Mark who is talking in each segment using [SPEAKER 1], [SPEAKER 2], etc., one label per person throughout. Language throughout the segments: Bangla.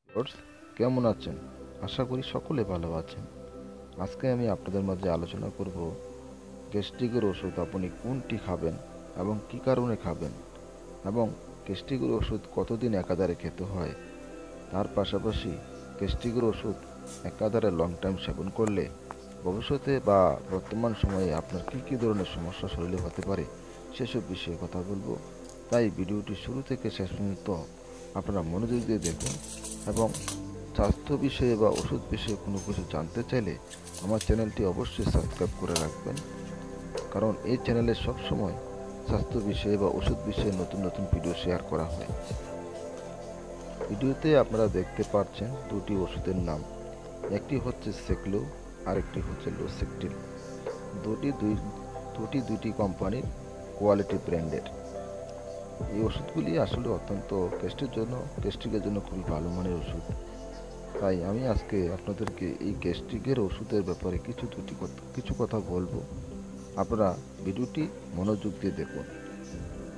[SPEAKER 1] ভিউয়ার্স, কেমন আছেন? আশা করি সকলে ভালো আছেন। আজকে আমি আপনাদের মাঝে আলোচনা করব গ্যাস্ট্রিকের ওষুধ আপনি কোনটি খাবেন এবং কী কারণে খাবেন, এবং গ্যাস্ট্রিকের ওষুধ কতদিন একাধারে খেতে হয়। তার পাশাপাশি গ্যাস্ট্রিকের ওষুধ একাধারে লং টাইম সেবন করলে ভবিষ্যতে বা বর্তমান সময়ে আপনার কী কী ধরনের সমস্যা শরীরে হতে পারে সেসব বিষয়ে কথা বলবো। তাই ভিডিওটি শুরু থেকে শেষ পর্যন্ত আপনারা মনোযোগ দিয়ে দেখুন, এবং স্বাস্থ্য বিষয়ে বা ওষুধ বিষয়ে কোনো কিছু জানতে চাইলে আমার চ্যানেলটি অবশ্যই সাবস্ক্রাইব করে রাখবেন, কারণ এই চ্যানেলে সবসময় স্বাস্থ্য বিষয়ে বা ওষুধ বিষয়ে নতুন নতুন ভিডিও শেয়ার করা হয়। ভিডিওতে আপনারা দেখতে পাচ্ছেন দুটি ওষুধের নাম, একটি হচ্ছে সেকলো আর একটি হচ্ছে লোসেকটিল। দুটি দুই দুটি দুইটি কোম্পানির কোয়ালিটি ব্র্যান্ডের। এই ওষুধগুলি আসলে অত্যন্ত গ্যাস্ট্রিকের জন্য খুবই ভালো মানের ওষুধ। তাই আমি আজকে আপনাদেরকে এই গ্যাস্ট্রিকের ওষুধের ব্যাপারে কিছু কথা বলবো। আপনারা ভিডিওটি মনোযোগ দিয়ে দেখুন।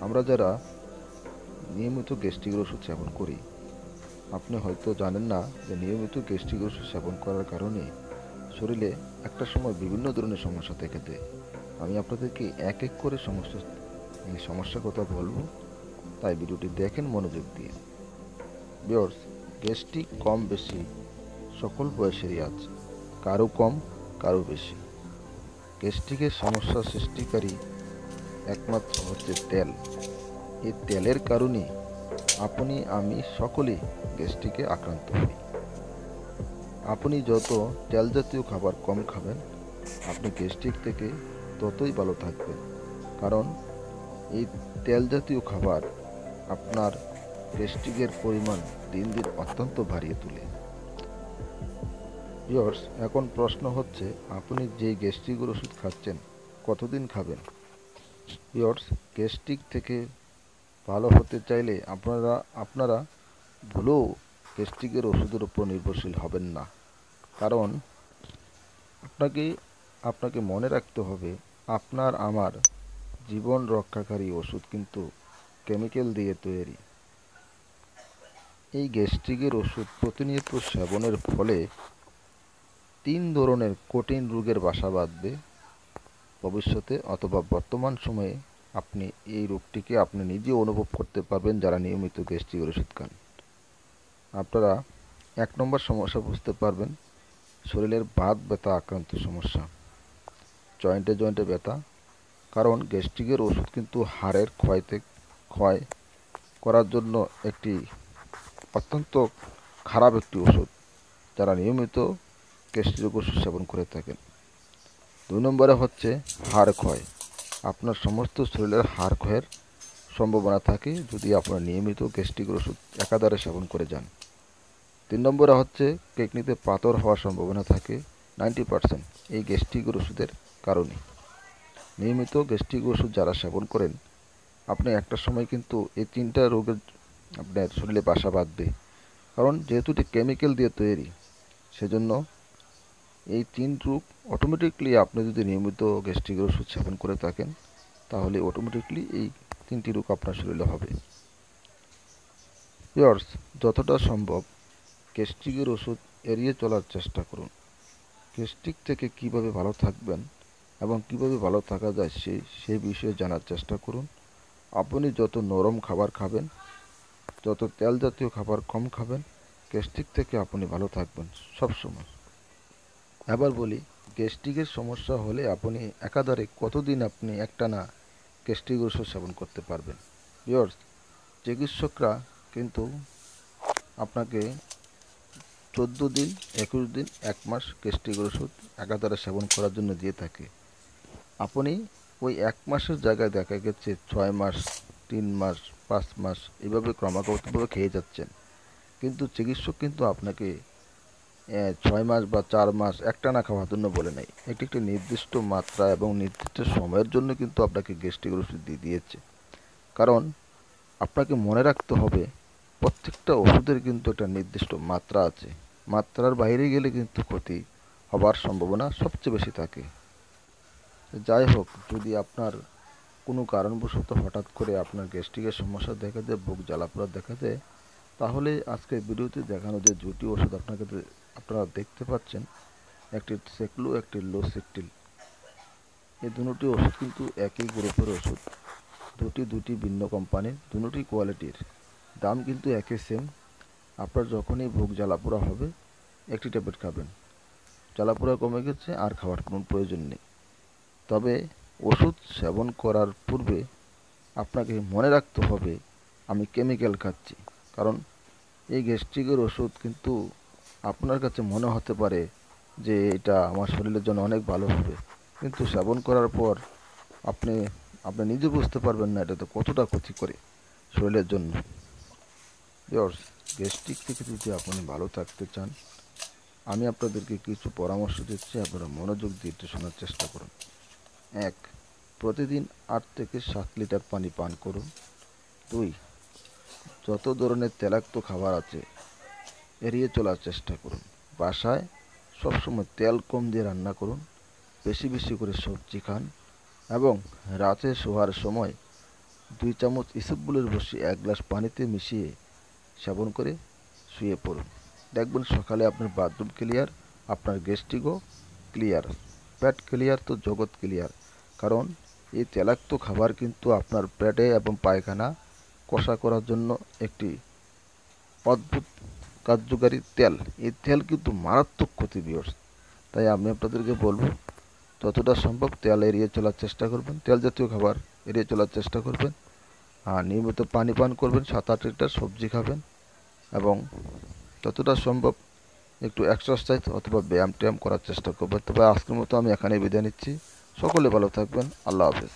[SPEAKER 1] আমরা যারা নিয়মিত গ্যাস্ট্রিকের ওষুধ সেবন করি, আপনি হয়তো জানেন না যে নিয়মিত গ্যাস্ট্রিকের ওষুধ সেবন করার কারণে শরীরে একটা সময় বিভিন্ন ধরনের সমস্যা দেখা দেয়। আমি আপনাদেরকে এক এক করে সমস্যার কথা বলবো, তাই ভিডিওটি দেখেন মনোযোগ দিয়ে। ভিউয়ার্স, গ্যাস্ট্রিক কম বেশি সকল বয়সেরই আছে, কারো কম কারো বেশি। গ্যাস্ট্রিকের সমস্যা সৃষ্টিকারী একমাত্র হচ্ছে তেল। এই তেলের কারণে আপনি আমি সকলেই গ্যাস্ট্রিকে আক্রান্ত হই। আপনি যত তেল জাতীয় খাবার কম খাবেন, আপনি গ্যাস্ট্রিক থেকে ততই ভালো থাকবেন, কারণ এই তেল জাতীয় খাবার আপনার গ্যাস্ট্রিকের পরিমাণ দিন দিন অত্যন্ত বাড়িয়ে তোলে। ভিউয়ার্স, এখন প্রশ্ন হচ্ছে আপনি যেই গ্যাস্ট্রিকের ওষুধ খাচ্ছেন কতদিন খাবেন। ভিউয়ার্স, গ্যাস্ট্রিক থেকে ভালো হতে চাইলে আপনারা আপনারা ভুলেও গ্যাস্ট্রিকের ওষুধের উপর নির্ভরশীল হবেন না, কারণ আপনাকে আপনাকে মনে রাখতে হবে আপনার আমার জীবন রক্ষাকারী ওষুধ কিন্তু কেমিক্যাল দিয়ে তৈরি। এই গ্যাস্ট্রিকের ওষুধ প্রতিনিয়ত সেবনের ফলে 3 ধরনের কঠিন রোগের বাসা বাঁধবে ভবিষ্যতে অথবা বর্তমান সময়ে। আপনি এই রোগটিকে আপনি নিজে অনুভব করতে পারবেন যারা নিয়মিত গ্যাস্ট্রিকের ওষুধ খান। আপনারা 1 নম্বর সমস্যা বুঝতে পারবেন, শরীরের বাত ব্যথা আক্রান্ত সমস্যা, জয়েন্টে জয়েন্টে ব্যথা। কারণ গ্যাস্ট্রিকের ওষুধ কিন্তু হাড়ের ক্ষয় করার জন্য একটি অত্যন্ত খারাপ একটি ওষুধ, যারা নিয়মিত গ্যাস্ট্রিক ওষুধ সেবন করে থাকেন। 2 নম্বরে হচ্ছে হাড় ক্ষয়। আপনার সমস্ত শরীরের হাড় ক্ষয়ের সম্ভাবনা থাকে যদি আপনার নিয়মিত গ্যাস্ট্রিকের ওষুধ একাধারে সেবন করে যান। 3 নম্বরে হচ্ছে কিডনিতে পাথর হওয়ার সম্ভাবনা থাকে 90% এই গ্যাস্ট্রিকের ওষুধের কারণে। নিয়মিত গ্যাস্ট্রিক ওষুধ যারা সেবন করেন, আপনি একটা সময় কিন্তু এই 3টা রোগের আপনার শরীরে বাসা বাঁধবে, কারণ যেহেতু এটি কেমিক্যাল দিয়ে তৈরি, সেজন্য এই 3 রোগ অটোমেটিকলি আপনি যদি নিয়মিত গ্যাস্ট্রিকের ওষুধ সেবন করে থাকেন, তাহলে অটোমেটিকলি এই 3টি রোগ আপনার শরীরে হবে। ভিউয়ার্স, যতটা সম্ভব গ্যাস্ট্রিকের ওষুধ এড়িয়ে চলার চেষ্টা করুন। গ্যাস্ট্রিক থেকে কিভাবে ভালো থাকবেন এবং কিভাবে ভালো থাকা যায় সেই বিষয়ে জানার চেষ্টা করুন। আপনি যত নরম খাবার খাবেন, যত তেল জাতীয় খাবার কম খাবেন, গ্যাস্ট্রিক থেকে আপনি ভালো থাকবেন সবসময়। আবার বলি, গ্যাস্ট্রিকের সমস্যা হলে আপনি একাধারে কতদিন আপনি একটানা গ্যাস্ট্রিক ওষুধ সেবন করতে পারবেন। ভিউয়ার্স, চিকিৎসকরা কিন্তু আপনাকে 14 দিন, 21 দিন, 1 মাস গ্যাস্ট্রিক ওষুধ একাধারে সেবন করার জন্য দিয়ে থাকে। আপনি ওই 1 মাসের জায়গায় দেখা গেছে 6 মাস, 3 মাস, 5 মাস এভাবে ক্রমাগতভাবে খেয়ে যাচ্ছেন, কিন্তু চিকিৎসক কিন্তু আপনাকে 6 মাস বা 4 মাস একটানা খাওয়ার জন্য বলে নাই। এটি একটি নির্দিষ্ট মাত্রা এবং নির্দিষ্ট সময়ের জন্য কিন্তু আপনাকে গ্যাস্ট্রিক ওষুধ দিয়ে দিয়েছে। কারণ আপনাকে মনে রাখতে হবে প্রত্যেকটা ওষুধের কিন্তু একটা নির্দিষ্ট মাত্রা আছে। মাত্রার বাইরে গেলে কিন্তু ক্ষতি হবার সম্ভাবনা সবচেয়ে বেশি থাকে। যাই হোক, যদি আপনার কোনো কারণবশত হঠাৎ করে আপনার গ্যাস্ট্রিকের সমস্যা দেখা দেয়, বুক জ্বালাপোড়া দেখা দেয়, তাহলে আজকের ভিডিওতে দেখানো যে দুটি ওষুধ আপনারা দেখতে পাচ্ছেন, একটি সেক্লো, একটি লোসেকটিল। এই দুটি ওষুধ কিন্তু একই গ্রুপের ওষুধ, দুটি ভিন্ন কোম্পানির, দুটি কোয়ালিটির, দাম কিন্তু একই সেম। আপনার যখনই বুক জ্বালাপোড়া হবে একটি ট্যাবলেট খাবেন, জ্বালাপোড়া কমে গেছে আর খাওয়ার কোনো প্রয়োজন নেই। তবে ওষুধ সেবন করার পূর্বে আপনাকে মনে রাখতে হবে আমি কেমিক্যাল খাচ্ছি, কারণ এই গ্যাস্ট্রিকের ওষুধ কিন্তু আপনার কাছে মনে হতে পারে যে এটা আমার শরীরের জন্য অনেক ভালো হবে, কিন্তু সেবন করার পর আপনি আপনি নিজে বুঝতে পারবেন না এটাতে কতটা ক্ষতি করে শরীরের জন্য। ভিউয়ার্স, গ্যাস্ট্রিক থেকে যদি আপনি ভালো থাকতে চান, আমি আপনাদেরকে কিছু পরামর্শ দিচ্ছি, আপনারা মনোযোগ দিয়ে একটু শোনার চেষ্টা করুন। 1. প্রতিদিন 8 থেকে 7 লিটার পানি পান করুন। 2. যত ধরনের তৈলাক্ত খাবার আছে এড়িয়ে চলার চেষ্টা করুন। বাসায় সবসময় তেল কম দিয়ে রান্না করুন, বেশি বেশি করে সবজি খান এবং রাতে শোয়ার সময় 2 চামচ ইসবগুলের বসি 1 গ্লাস পানিতে মিশিয়ে সেবন করে শুয়ে পড়ুন। দেখবেন সকালে আপনার বাথরুম ক্লিয়ার, আপনার গ্যাস্ট্রিকও ক্লিয়ার। পেট ক্লিয়ার তো জগৎ ক্লিয়ার, কারণ এই তৈলাক্ত খাবার কিন্তু আপনার পেটে এবং পায়খানা কষা করার জন্য একটি অদ্ভুত কার্যকারী তেল। এই তেল কিন্তু মারাত্মক ক্ষতি ভিউয়ার্স। তাই আমি আপনাদেরকে বলবো যতটা সম্ভব তেল এড়িয়ে চলার চেষ্টা করবেন, তেল জাতীয় খাবার এড়িয়ে চলার চেষ্টা করবেন। আর নিয়মিত পানি পান করবেন, 7-8 লিটার, সবজি খাবেন এবং যতটা সম্ভব একটু এক্সারসাইজ অথবা ব্যায়াম ট্যায়াম করার চেষ্টা করবেন। তবে আজকের মতো আমি এখানেই বিদায় নিচ্ছি। সকলে ভালো থাকবেন। আল্লাহ হাফেজ।